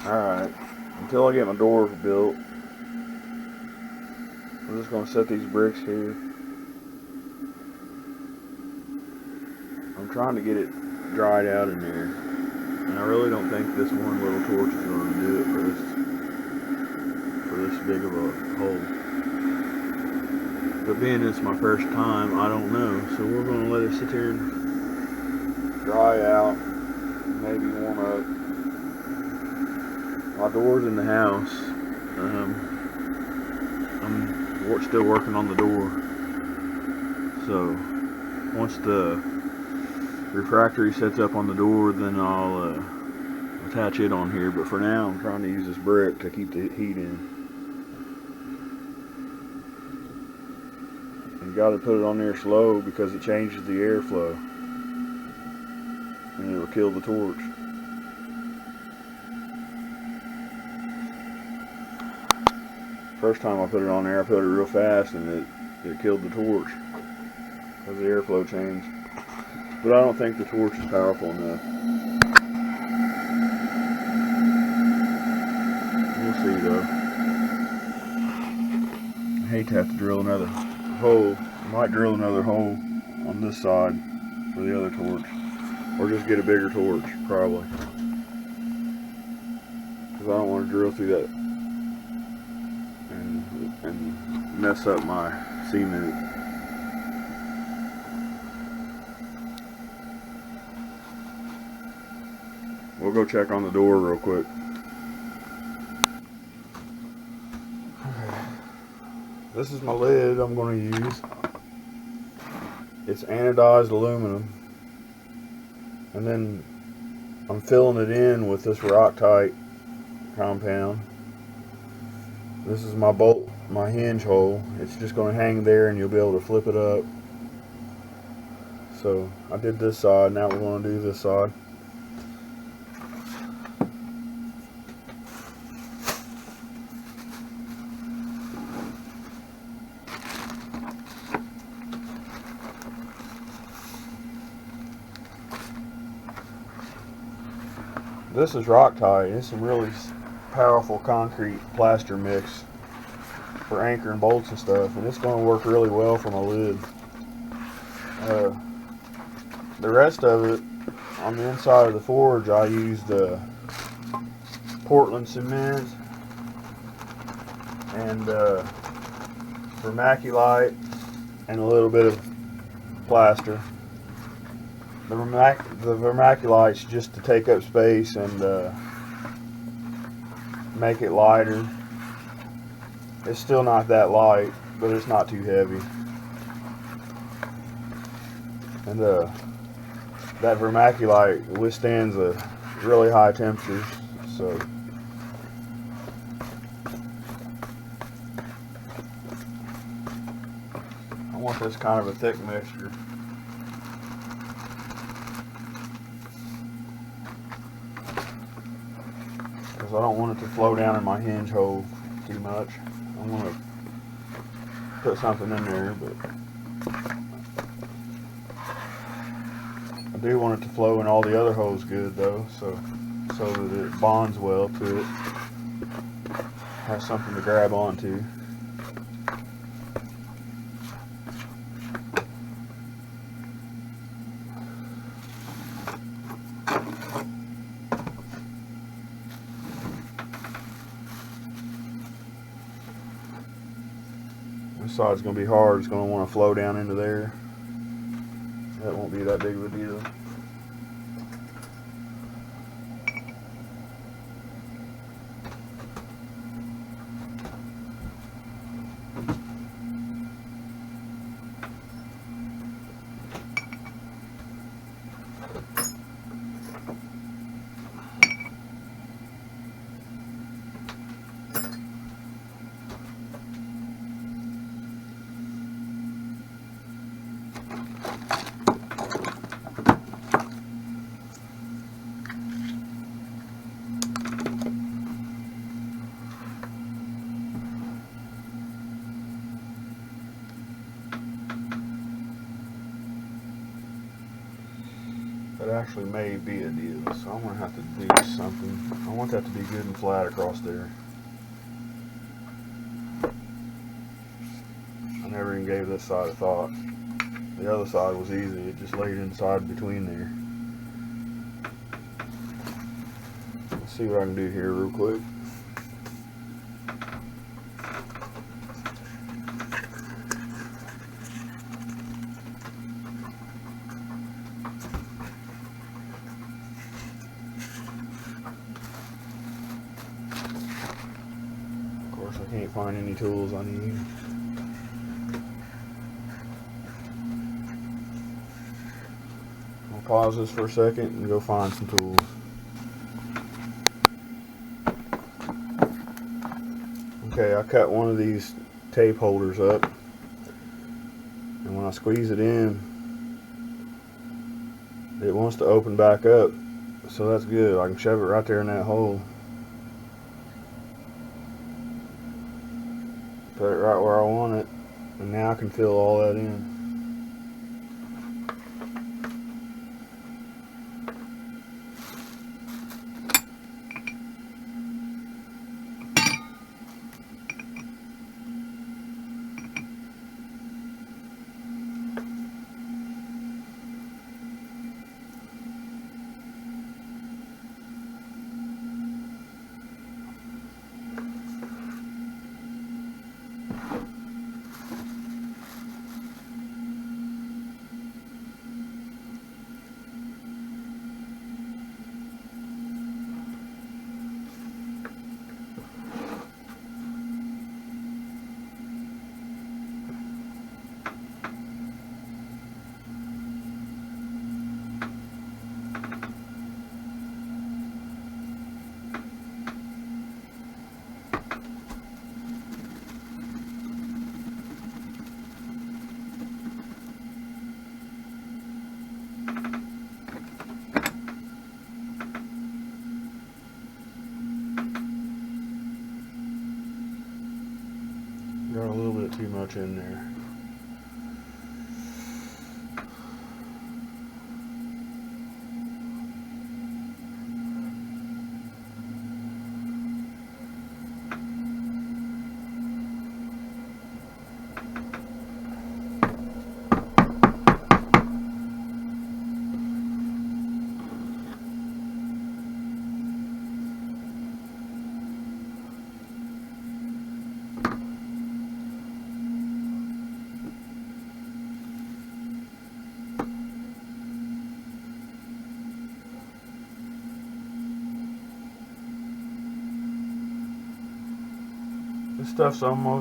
Alright, until I get my doors built, I'm just going to set these bricks here. I'm trying to get it dried out in there, and I really don't think this one little torch is going to do it for this big of a hole. But being it's my first time, I don't know, so we're going to let it sit here and dry out, maybe warm up. My door's in the house. I'm still working on the door, so once the refractory sets up on the door, then I'll attach it on here. But for now, I'm trying to use this brick to keep the heat in. You got to put it on there slow because it changes the airflow, and it'll kill the torch. First time I put it on there, I put it real fast, and it killed the torch because the airflow changed. But I don't think the torch is powerful enough. We'll see though. I hate to have to drill another hole. I might drill another hole on this side for the other torch, or just get a bigger torch probably, because I don't want to drill through that and mess up my cement. We'll go check on the door real quick. Okay. This is my lid I'm going to use. It's anodized aluminum, and then I'm filling it in with this Roctite compound. This is my bolt, my hinge hole. It's just going to hang there, and you'll be able to flip it up. So I did this side. Now we're going to do this side. This is Roctite. It's some really powerful concrete plaster mix for anchoring bolts and stuff, and it's going to work really well for my lid. The rest of it on the inside of the forge, I used Portland cement and vermiculite and a little bit of plaster. The vermiculite's just to take up space and make it lighter. It's still not that light, but it's not too heavy. And that vermiculite withstands a really high temperatures, so I want this kind of a thick mixture. I don't want it to flow down in my hinge hole too much. I want to put something in there, but I do want it to flow in all the other holes good though, so that it bonds well to it. Has something to grab onto. This side's going to be hard. It's going to want to flow down into there. That won't be that big of a deal. actually may be a deal, so I'm gonna have to do something. I want that to be good and flat across there. I never even gave this side a thought. The other side was easy, it just laid inside between there. Let's see what I can do here real quick. Of course, I can't find any tools I need. I'll pause this for a second and go find some tools. Okay, I cut one of these tape holders up, and when I squeeze it in, it wants to open back up, so that's good. I can shove it right there in that hole. Put it right where I want it, and now I can fill all that in. Got a little bit too much in there.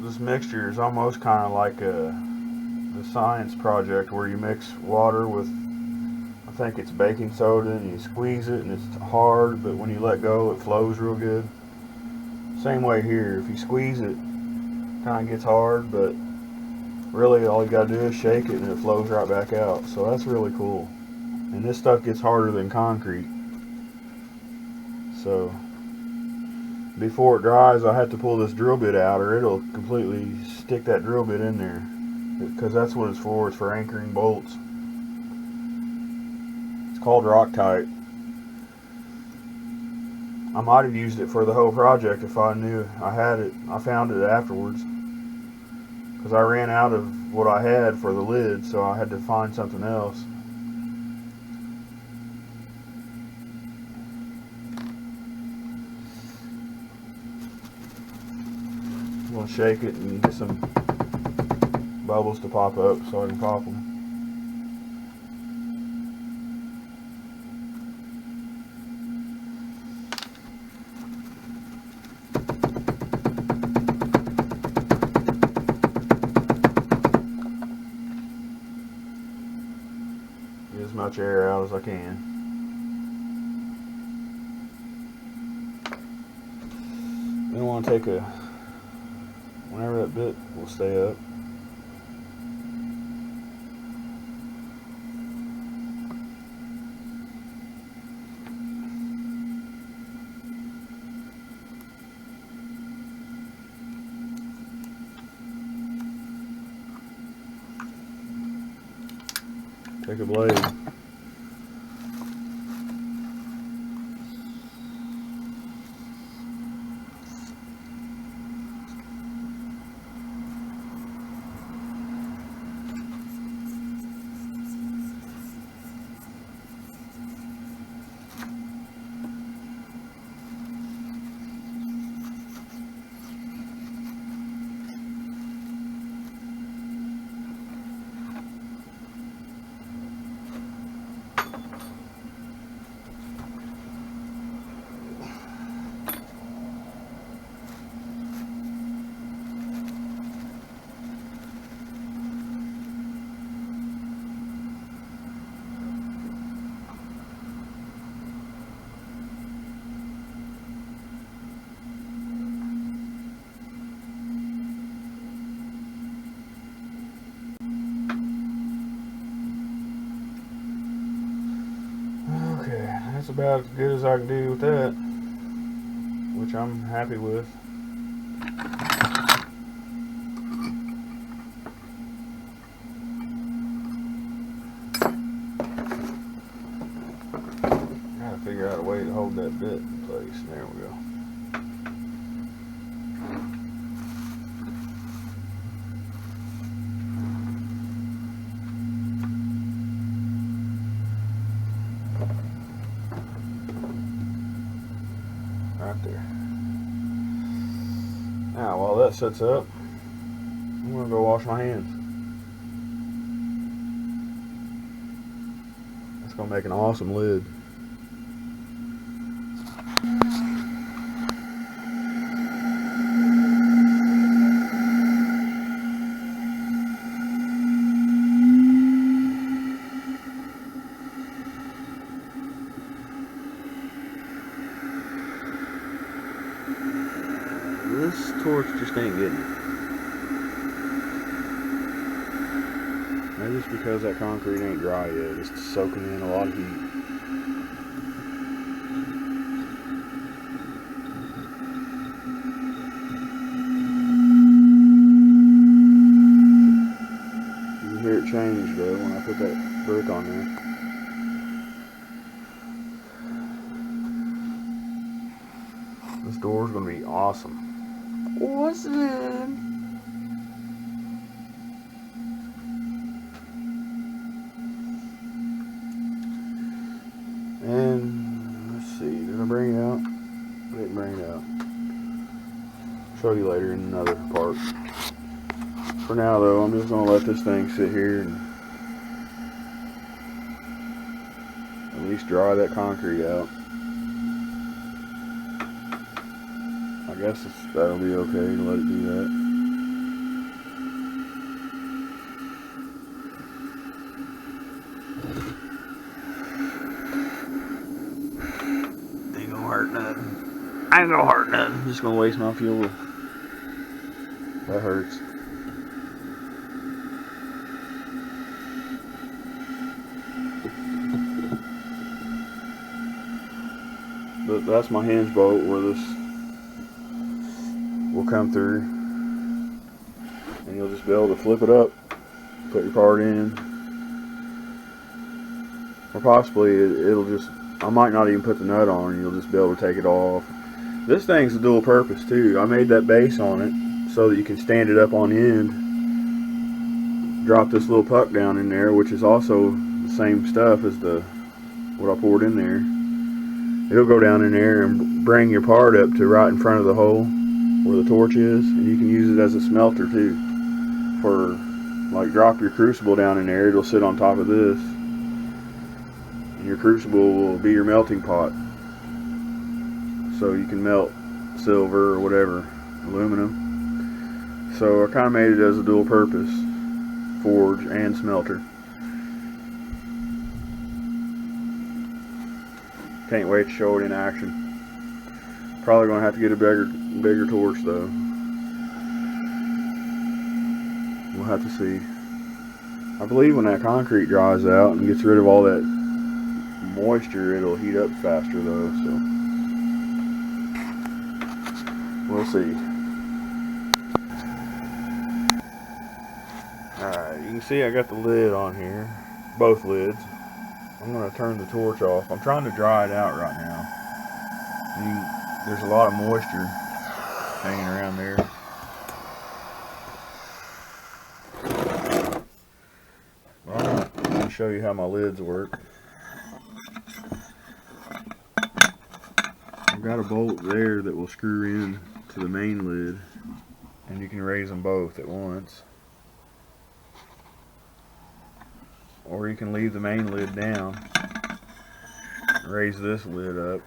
This mixture is almost kind of like the science project where you mix water with, I think it's baking soda, and you squeeze it and it's hard, but when you let go it flows real good. Same way here, if you squeeze it, kind of gets hard, but really all you gotta do is shake it and it flows right back out. So that's really cool. And this stuff gets harder than concrete. So before it dries, I have to pull this drill bit out, or it'll completely stick that drill bit in there, because that's what it's for. It's for anchoring bolts. It's called Roctite. I might have used it for the whole project if I knew I had it. I found it afterwards because I ran out of what I had for the lid, so I had to find something else. I'm going to shake it and get some bubbles to pop up so I can pop them. Get as much air out as I can. Then I want to take whenever that bit will stay up. Take a blade, about as good as I can do with that, which I'm happy with. Gotta figure out a way to hold that bit in place. There we go. Right there. Now, while that sets up, I'm gonna go wash my hands. That's gonna make an awesome lid. This torch just ain't getting it. Maybe it's because that concrete ain't dry yet. It's soaking in a lot of heat. You can hear it change though when I put that brick on there. This door's gonna be awesome. Awesome. And let's see, did I bring it out? I didn't bring it out. Show you later in another part. For now though, I'm just gonna let this thing sit here and at least dry that concrete out. I guess that'll be okay to let it do that. Ain't gonna hurt nothing. Ain't gonna hurt nothing. Just gonna waste my fuel. That hurts. But that's my hinge bolt where this will come through, and you'll just be able to flip it up, put your part in, or possibly it'll just, I might not even put the nut on and you'll just be able to take it off. This thing's a dual purpose too. I made that base on it so that you can stand it up on end, drop this little puck down in there, which is also the same stuff as what I poured in there. It'll go down in there and bring your part up to right in front of the hole where the torch is, and you can use it as a smelter too. For like, drop your crucible down in there, it'll sit on top of this, and your crucible will be your melting pot, so you can melt silver or whatever, aluminum. So I kind of made it as a dual purpose forge and smelter. Can't wait to show it in action. Probably gonna have to get a bigger torch though. We'll have to see. I believe when that concrete dries out and gets rid of all that moisture, it'll heat up faster though, so we'll see. Alright, you can see I got the lid on here, both lids. I'm gonna turn the torch off. I'm trying to dry it out right now. There's a lot of moisture hanging around there. Well, I'm going to show you how my lids work. I've got a bolt there that will screw in to the main lid, and you can raise them both at once. Or you can leave the main lid down, raise this lid up,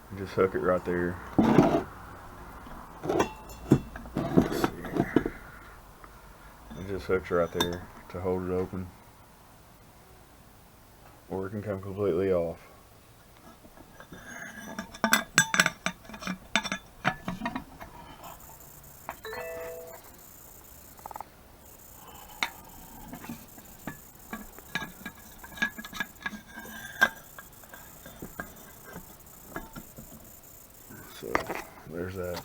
and just hook it right there. Let's see here. It just hooks right there to hold it open. Or it can come completely off. So there's that.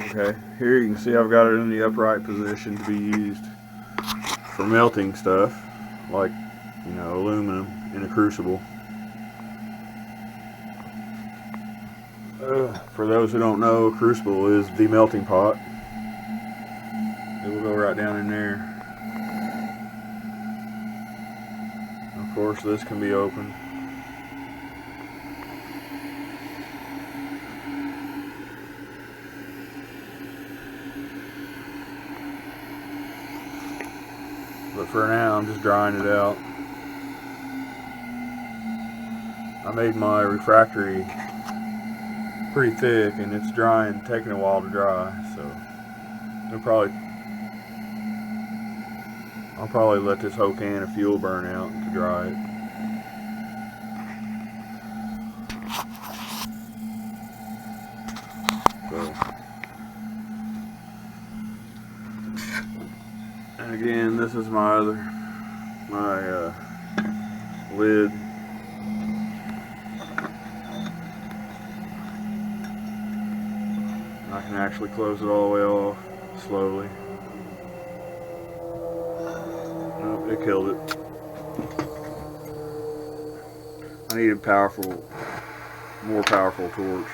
Okay, here you can see I've got it in the upright position to be used for melting stuff, like, you know, aluminum in a crucible. For those who don't know, a crucible is the melting pot. It will go right down in there. Of course, this can be opened. But for now, I'm just drying it out. I made my refractory pretty thick, and it's drying, taking a while to dry. So I'll probably let this whole can of fuel burn out to dry it. So, and again, this is my lid. I can actually close it all the way off slowly. Nope, it killed it. I needed more powerful torch.